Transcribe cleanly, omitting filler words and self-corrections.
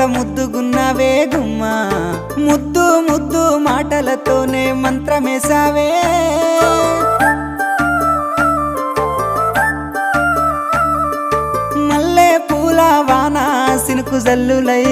ముద్దుగున్నావే గుమ్మా ముద్దు ముద్దు మాటలతోనే మంత్రమేసావే మల్లె పూల వాన సినుకు జల్లులై